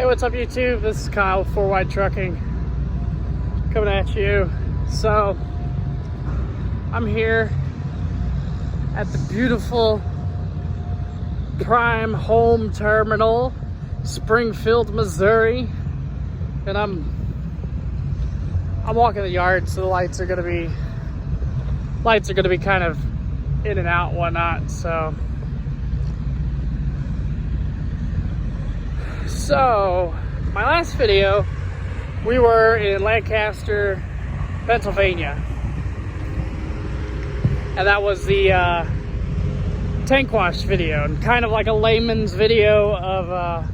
Hey, what's up YouTube? This is Kyle, 4Wide Trucking, coming at you. So, I'm here at the beautiful Prime Home Terminal, Springfield, Missouri. And I'm walking the yard, so the lights are gonna be kind of in and out and whatnot. So my last video, we were in Lancaster, Pennsylvania, and that was the tank wash video, and kind of like a layman's video of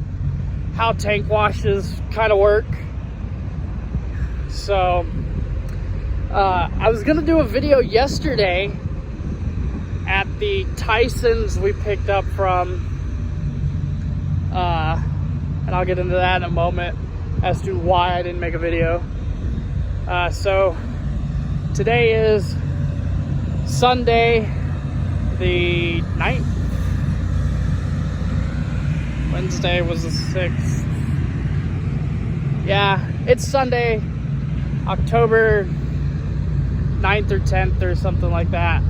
how tank washes kind of work. So I was gonna do a video yesterday at the Tysons we picked up from, and I'll get into that in a moment as to why I didn't make a video. So today is Sunday the 9th. Wednesday was the 6th. Yeah, it's Sunday, October 9th or 10th or something like that.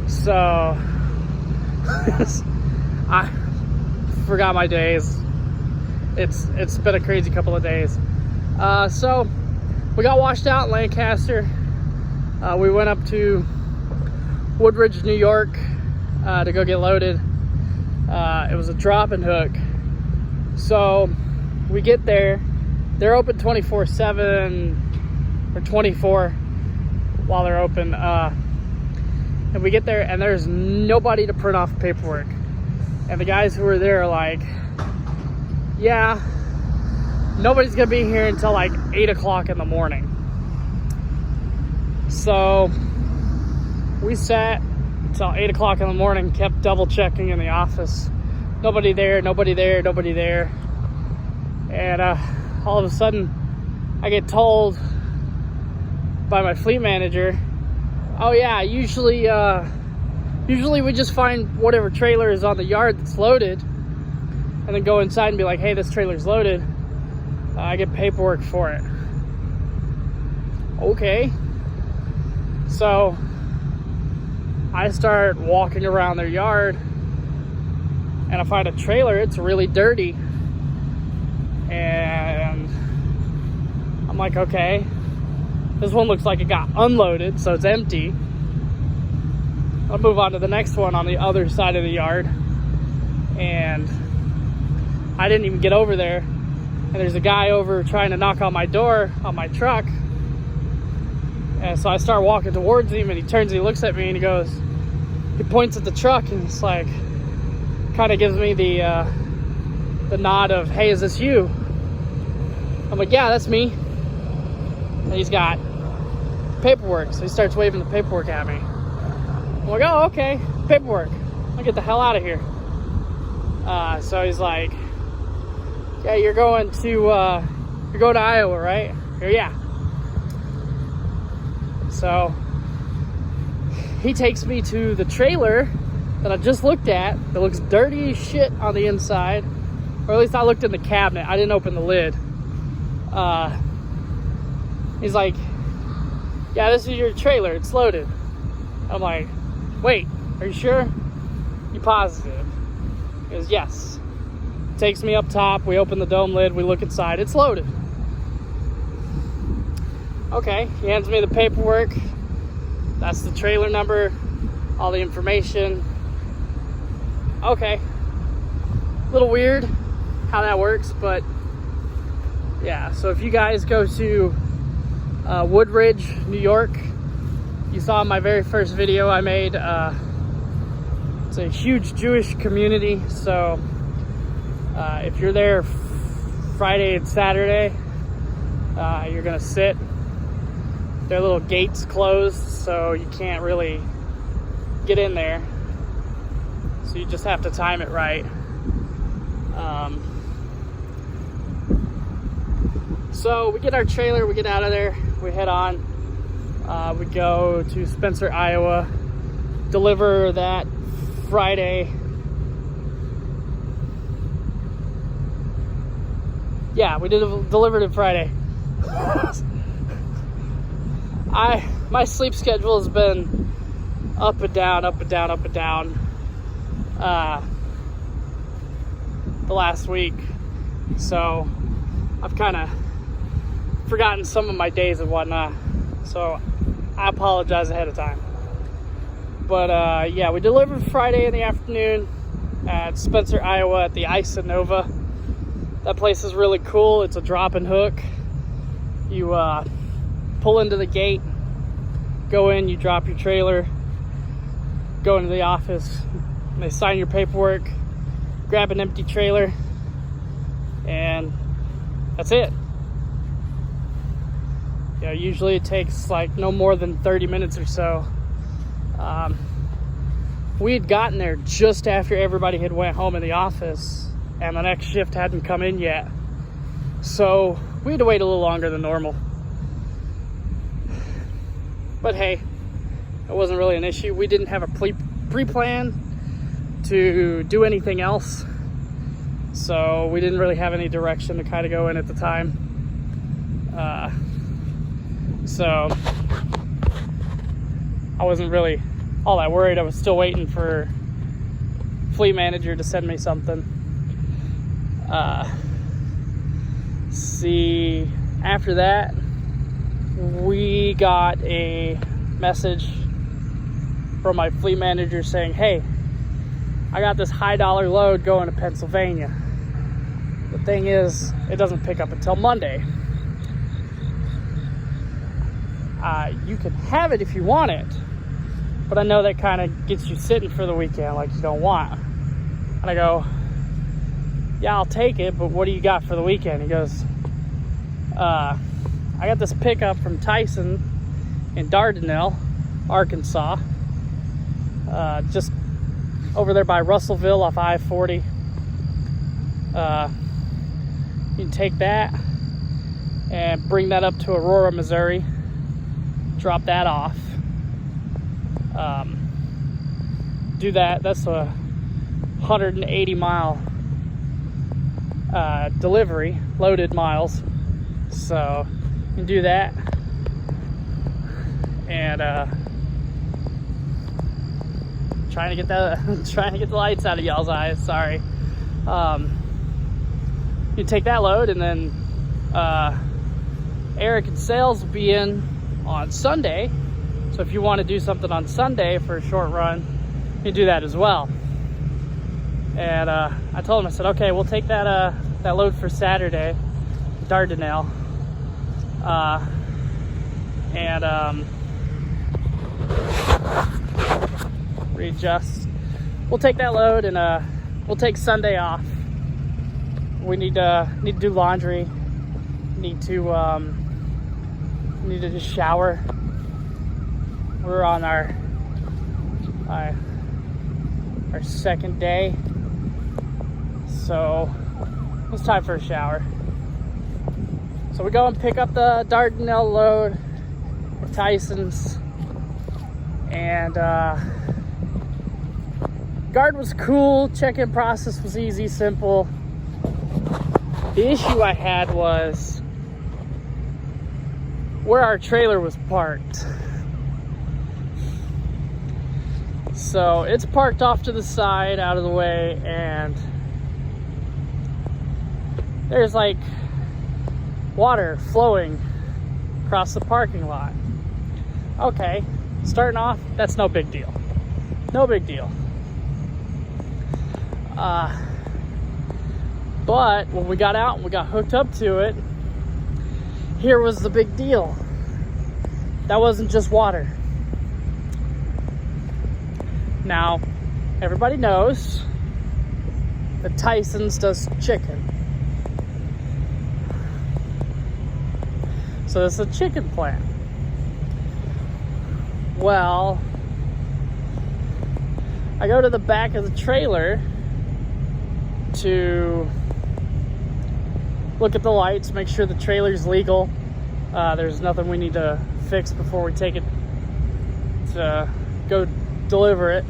So I forgot my days. It's been a crazy couple of days. So we got washed out in Lancaster. We went up to Woodridge, New York to go get loaded. It was a drop and hook. So we get there. They're open 24/7 or 24 while they're open. And we get there and there's nobody to print off paperwork. And the guys who were there are like, yeah, nobody's gonna be here until like 8 o'clock in the morning. So we sat until 8 o'clock in the morning, kept double checking in the office. Nobody there, nobody there, nobody there. And all of a sudden I get told by my fleet manager, oh yeah, usually we just find whatever trailer is on the yard that's loaded and then go inside and be like, hey, this trailer's loaded. I get paperwork for it. Okay. So I start walking around their yard and I find a trailer. It's really dirty. And I'm like, okay, this one looks like it got unloaded, so it's empty. I'll move on to the next one on the other side of the yard. And I didn't even get over there. And there's a guy over trying to knock on my door on my truck. And so I start walking towards him and he turns and he looks at me and he goes, he points at the truck and it's like, kind of gives me the nod of, hey, is this you? I'm like, yeah, that's me. And he's got paperwork. So he starts waving the paperwork at me. I'm like, oh, okay, paperwork. I'll get the hell out of here. So he's like, yeah, you're going to Iowa, right? Yeah. So he takes me to the trailer that I just looked at that looks dirty as shit on the inside. Or at least I looked in the cabinet. I didn't open the lid. He's like, yeah, this is your trailer. It's loaded. I'm like, wait, are you sure? You positive? He goes, yes. Takes me up top. We open the dome lid. We look inside. It's loaded. Okay. He hands me the paperwork. That's the trailer number. All the information. Okay. A little weird how that works, but yeah. So if you guys go to Woodridge, New York, you saw my very first video I made. It's a huge Jewish community, so if you're there Friday and Saturday, you're gonna sit. Their little gates closed, so you can't really get in there. So you just have to time it right. So we get our trailer, we get out of there, we head on. We go to Spencer, Iowa, deliver that Friday. Yeah, we delivered it Friday. My sleep schedule has been up and down, up and down, up and down the last week. So I've kind of forgotten some of my days and whatnot. So I apologize ahead of time. But yeah, we delivered Friday in the afternoon at Spencer, Iowa at the Isanova. That place is really cool. It's a drop and hook. You pull into the gate, go in, you drop your trailer, go into the office, and they sign your paperwork, grab an empty trailer, and that's it. You know, usually it takes like no more than 30 minutes or so. We had gotten there just after everybody had went home in the office, and the next shift hadn't come in yet. So we had to wait a little longer than normal. But hey, it wasn't really an issue. We didn't have a pre-plan to do anything else. So we didn't really have any direction to kind of go in at the time. So I wasn't really all that worried. I was still waiting for fleet manager to send me something. See, after that, we got a message from my fleet manager saying, hey, I got this high dollar load going to Pennsylvania. The thing is, it doesn't pick up until Monday. You can have it if you want it, but I know that kind of gets you sitting for the weekend like you don't want. And I go, yeah, I'll take it, but what do you got for the weekend? He goes, I got this pickup from Tysons in Didnt, Arkansas, just over there by Russellville off I-40. You can take that and bring that up to Aurora, Missouri, drop that off. Do that. That's a 180 mile delivery, loaded miles. So you can do that. And trying to get the lights out of y'all's eyes. Sorry. You take that load, and then Eric and Sales will be in on Sunday. So if you want to do something on Sunday for a short run, you can do that as well. And I told him, I said, okay, we'll take that load for Saturday, Didnt, and readjust. We'll take that load, and we'll take Sunday off. We need to do laundry. Need to just shower. We're on our second day, so it's time for a shower. So we go and pick up the Didnt load at Tysons, and guard was cool. Check-in process was easy, simple. The issue I had was where our trailer was parked. So it's parked off to the side, out of the way, and there's like water flowing across the parking lot. Okay, starting off, that's no big deal. No big deal. But when we got out and we got hooked up to it, here was the big deal. That wasn't just water. Now, everybody knows that Tysons does chicken. So this is a chicken plant. Well, I go to the back of the trailer to look at the lights, make sure the trailer's legal. There's nothing we need to fix before we take it to go deliver it.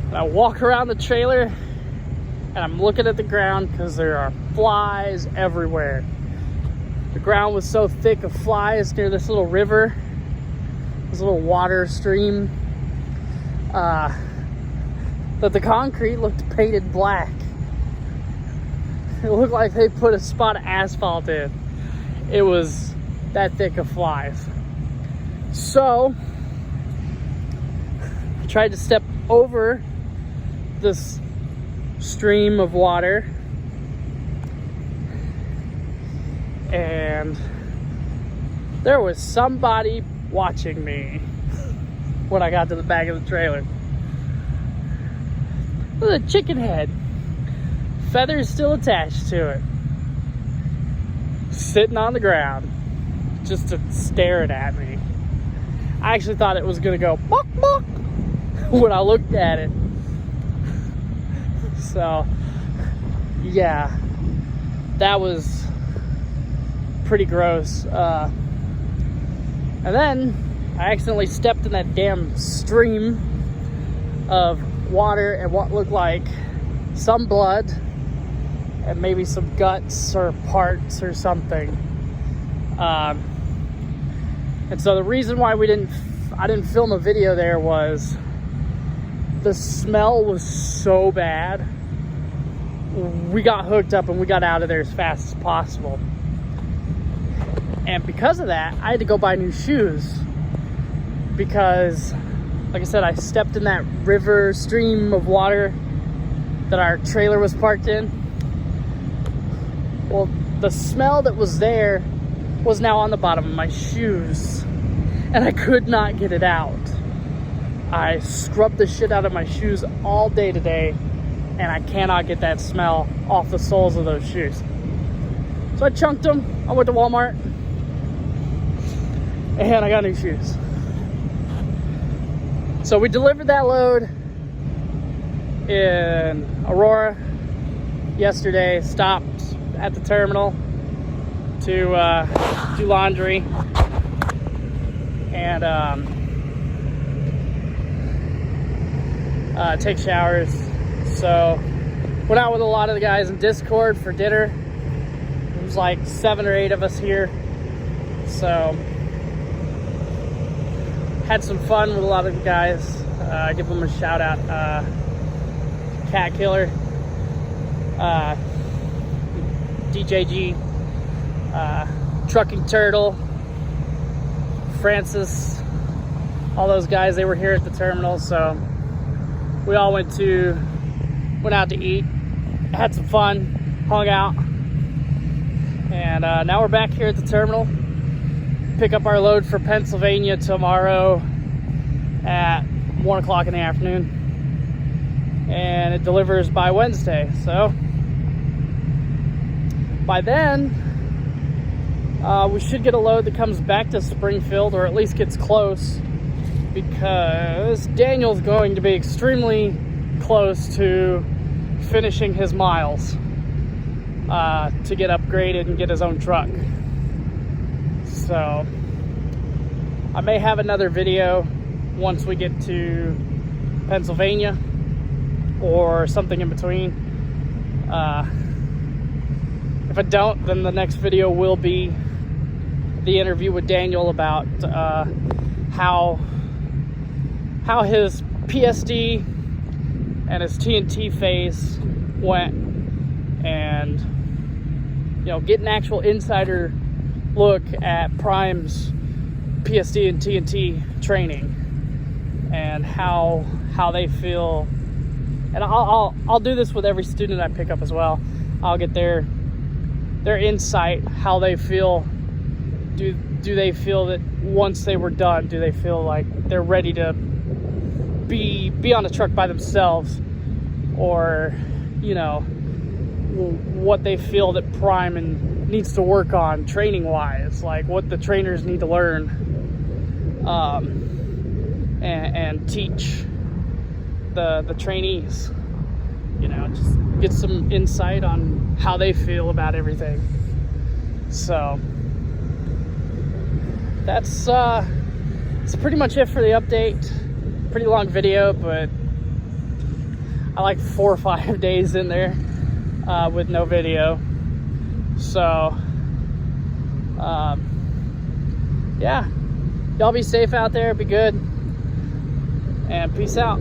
And I walk around the trailer and I'm looking at the ground because there are flies everywhere. The ground was so thick of flies near this little river, this little water stream, that the concrete looked painted black. It looked like they put a spot of asphalt in. It was that thick of flies. So I tried to step over this stream of water, and there was somebody watching me when I got to the back of the trailer. With a chicken head, feathers still attached to it, sitting on the ground, just staring at me. I actually thought it was gonna go bok bok when I looked at it. So yeah, that was pretty gross. And then I accidentally stepped in that damn stream of water and what looked like some blood and maybe some guts or parts or something. And so the reason why I didn't film a video there was the smell was so bad. We got hooked up and we got out of there as fast as possible. And because of that, I had to go buy new shoes because, like I said, I stepped in that river stream of water that our trailer was parked in. Well, the smell that was there was now on the bottom of my shoes, and I could not get it out. I scrubbed the shit out of my shoes all day today, and I cannot get that smell off the soles of those shoes. So I chunked them. I went to Walmart, and I got new shoes. So we delivered that load in Aurora yesterday, stopped at the terminal to do laundry and take showers. So went out with a lot of the guys in Discord for dinner. It was like 7 or 8 of us here. So had some fun with a lot of the guys. Give them a shout out. Cat Killer, DJG, Trucking Turtle, Francis, all those guys, they were here at the terminal. So we all went out to eat, had some fun, hung out, and now we're back here at the terminal. Pick up our load for Pennsylvania tomorrow at 1 o'clock in the afternoon, and it delivers by Wednesday. So by then we should get a load that comes back to Springfield, or at least gets close, because Daniel's going to be extremely close to finishing his miles to get upgraded and get his own truck. So I may have another video once we get to Pennsylvania, or something in between. If I don't, then the next video will be the interview with Daniel about how his PSD and his TNT phase went, and get an actual insider look at Prime's PSD and TNT training and how they feel. And I'll do this with every student I pick up as well. I'll get their insight, how they feel. Do they feel that once they were done, do they feel like they're ready to be on a truck by themselves, or what they feel that Prime needs to work on training wise, like what the trainers need to learn and teach the trainees. Just get some insight on how they feel about everything. So that's pretty much it for the update. Pretty long video, but I like 4 or 5 days in there with no video. So, yeah, y'all be safe out there, be good, and peace out.